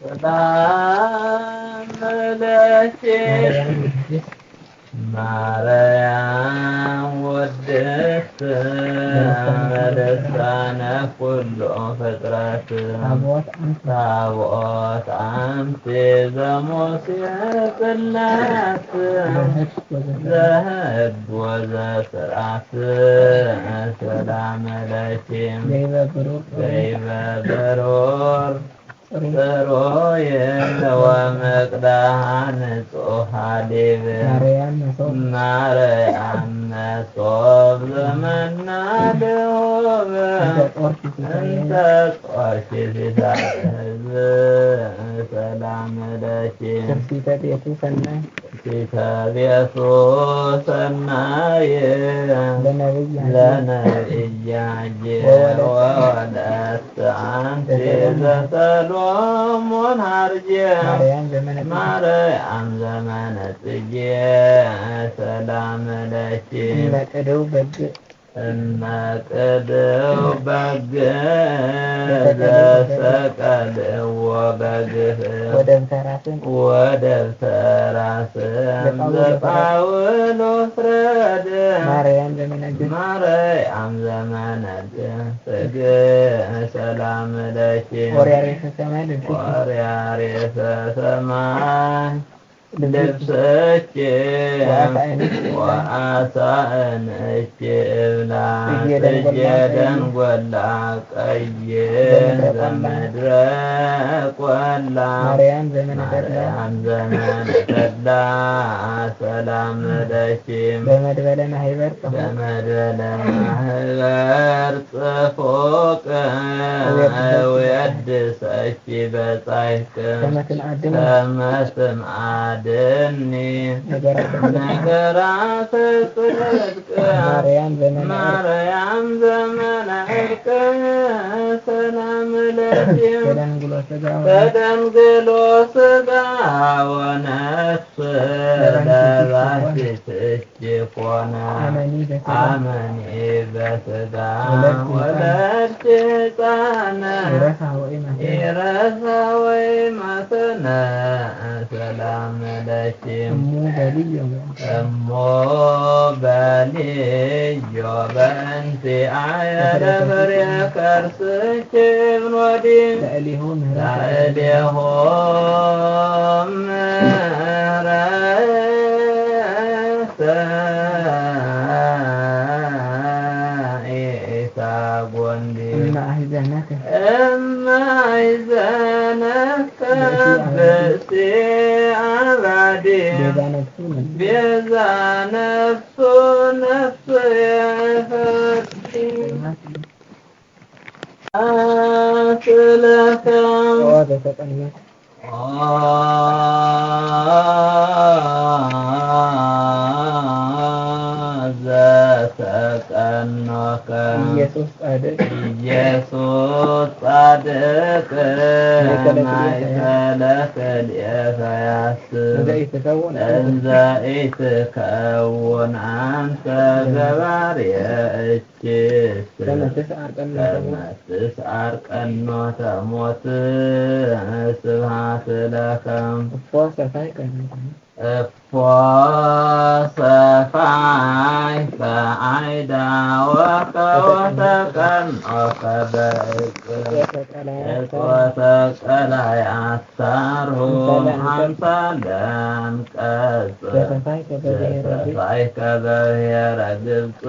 ሰላም ለኪ ማርያም ውድስት ልሳነ ኩሉ ፍጥረት ታቦት አንቲ ዘሙሴ ጽላት ዘሕግ ወዘሥርዓት ሰላም ለኪ ዘይበ ብሩር ጽሩይ ወምቅዳሐ ንጹሐ ሊብ ማርያም መሶብ ዘመና ልሁብ እንተ ጾርኪ ሲሳሕብ ሰላም ለኪ ትርሲተ ቤቱ ሰናይ ለነቢያየ ወወለተ አንቲ ዘሰሎሞን ሀርየ ማርያም ዘመነ ጽጌ ሰላም ለኪ እመቅድው በግ ዘሰቀልዎ በግህ ወደብተራ ስም ዘጳውሎስ ረድ ማርያም ዘመነ ጽግ ሰላም ለኪ ወርያሬሰ ሰማይ ልብሰች ወአሳእንች እብላ ጽጌ ደንጎላ ቀይ ዘምድረ ቆላ ማርያም ዘመነ ተድላ ሰላም ለኪ በመድበለ ማህበር ጽፎቅ ወየድሰች በጻይቅ ከመስም አድኒ ነገራት ጽድቅ ማርያም ዘመነ ዕርቅ ሰላም ለኪ ተደንግሎ ሥጋ ወነፍስ ለባሕቲትኪ ኮነ አመኒ በሥጋ ወለድኪ ሕፃነ ኢረሳ ወኢማሰነ ሰላም ለኪ እሞ በልዮ በእንቲአየ ለፍሬ ከርስኪ እብኖዲ ለእሌሆም ምሕረተ ኢታጐንዲ እማይዘነከ ብእሲ አባዲ ቤዛ ነፍሱ ነፍስ የፈቲ አስለከም ዘተቀኖከ ኢየሱስ ጻድቅ ማእከለ ክልኤተ ያስብ እንዘ ኢትከውን አንተ ገባርየ እኪስ ከመ ትስዓር ቀኖተ ሞት ስብሐት ለከ እፎ ሰፋይ በአይዳወከ ወተቀንዖከ በዕቅ ወተቀላይ አሳርሁ አምሳለ አንቀጽ ዘተሳይከ በብሔረ ግብፅ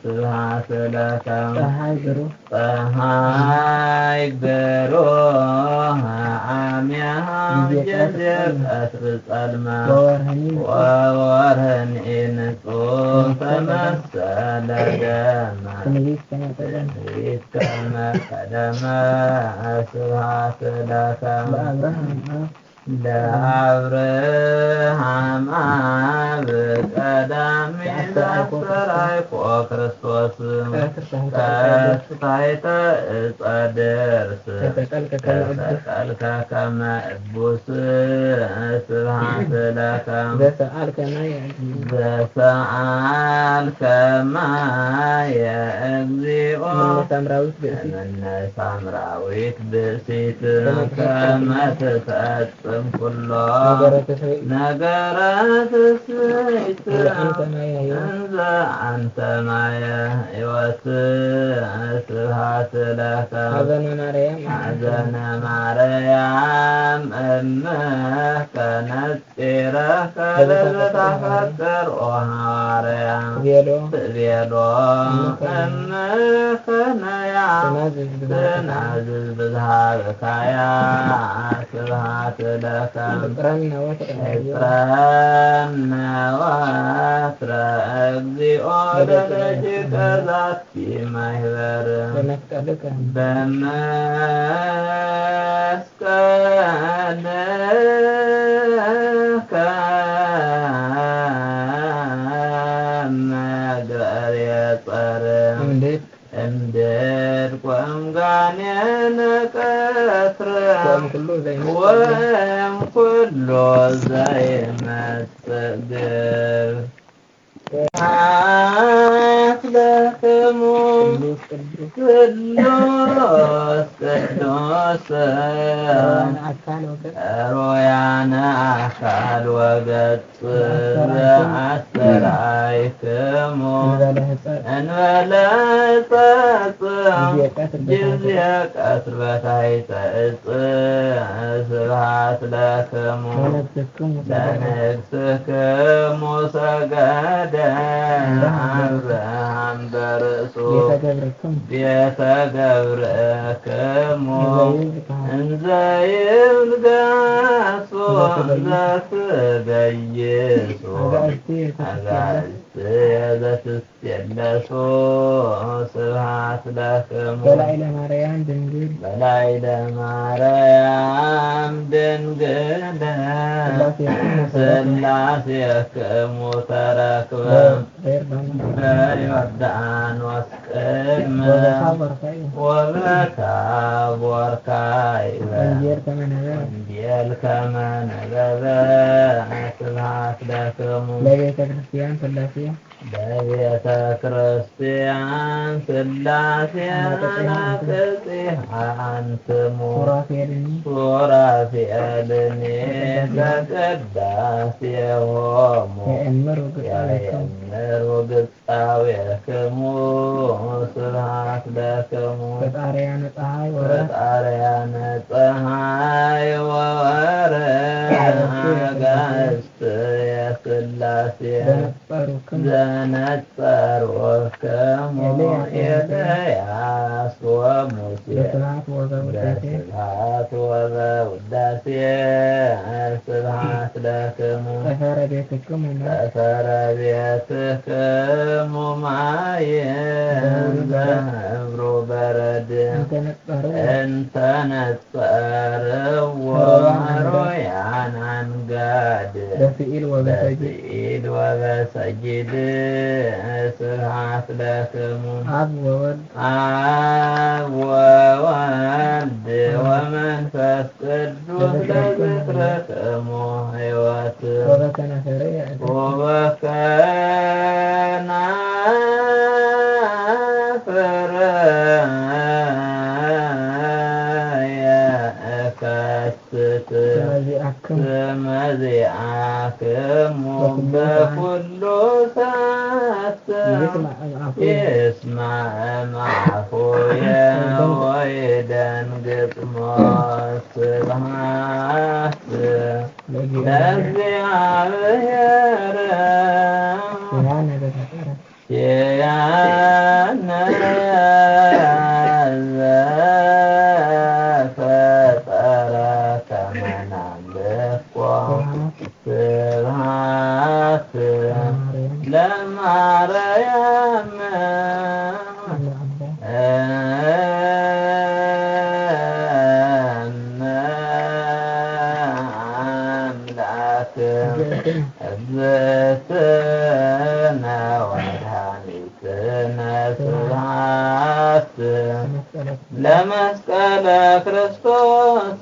ስብሐት ለከ ፀሐይ ብሩህ አምያሃ ጀዜር ቀትር ጸልመ ወወርህኒ ንጹሕ ተመሰለ ደመ ትንቢት ከመ ቀደመ ስብሐት ለከ ለአብርሃም አብ ቀዳሚ ዘአስተርአይኮ ክርስቶስ ከስታይተ ዕፀ ደርስ ተሰቀልከ ከመ እቡስ ስብሐት ለከ ዘሰአልከ ማየ እግዚኦ እምነ ሳምራዊት ብእሲት ከመ ትፈጽም ኩሎ ነገረ ትስብእት እንዘ አንተ ማየ ሕይወት ስብሐት ለከ ሐዘነ ማርያም እምከ ነጺረከ ለዘተፈቅር ኦ ሐዋርያ ትቤሎ እምከ ነያ ትናዝዝ ብዝሃብካያ ስብሐት ለከ እጽረነ ወትረ እግዚኦ ለደጅከ ዛቲ ማህበር በመስቀልከ መግበር የጸር እምድር ወእምጋኔነ ቀትር ወእምኩሎ ዘይመጽእ ግብ ስብሐት ለክሙ ቅዱስ ቅዱስ ሮያነ አካል ወገጽ ዘአስተርአይክሙ እንበለ ጸጽ ጊዜ ቀትር በታሕተ ዕፅ ስብሐት ለክሙ ለንግሥክሙ ሰገደ አብርሃም በርእሱ ቤተ ገብርክሙ እንዘ ይብልጋሱ ዘትገይሱ አጋዕዝትየ ዘትስየለሱ ስብሐት ለክሙ በላዕለ ማርያም ድንግል ሥላሴክሙ ተረክበ በዮርዳኖስ ቅድመ ወበታቦር ካዕበ ወንጌል ከመ ነበበ ስብሐት ለክሙ ለቤተ ክርስቲያን ሥላሴ አንትሙ ሱራፌልኒ በቅዳሴሆሙ የእምሩ ግጻዌክሙ ስብሐት ለክሙ ፈጣርያነ ፀሐይ ወወርኅ አጋዕዝት የሥላሴ ዘነጸሩክሙ ኤልያስ ወሙሴ በስብሐት ወበውዳሴ ስብሐት ለክሙ ጠፈረ ቤትክሙ ማየ ዘህብሩ በረድ እንተ ነጸርዎ ሮያን አንጋድ በስኢል ወበሰጊድ ስብሐት ለክሙ አብ ወወልድ ወመንፈስ ቅዱስ ለዝክርክሙ ሕይወት ወበከናፍር የእከስት ስመዚአክሙ በኩሉ ሰዓት ይስማዕ እምአፉየ ወይደንግጽ ሞት ስብሐት ለእግዚአብሔር ሲያነ ዘፈጠረ ከመ ናምልኮ ስብሐት ለማርያም እግዝእትነ ወመድኃኒትነ ስብሐት ለመስቀለ ክርስቶስ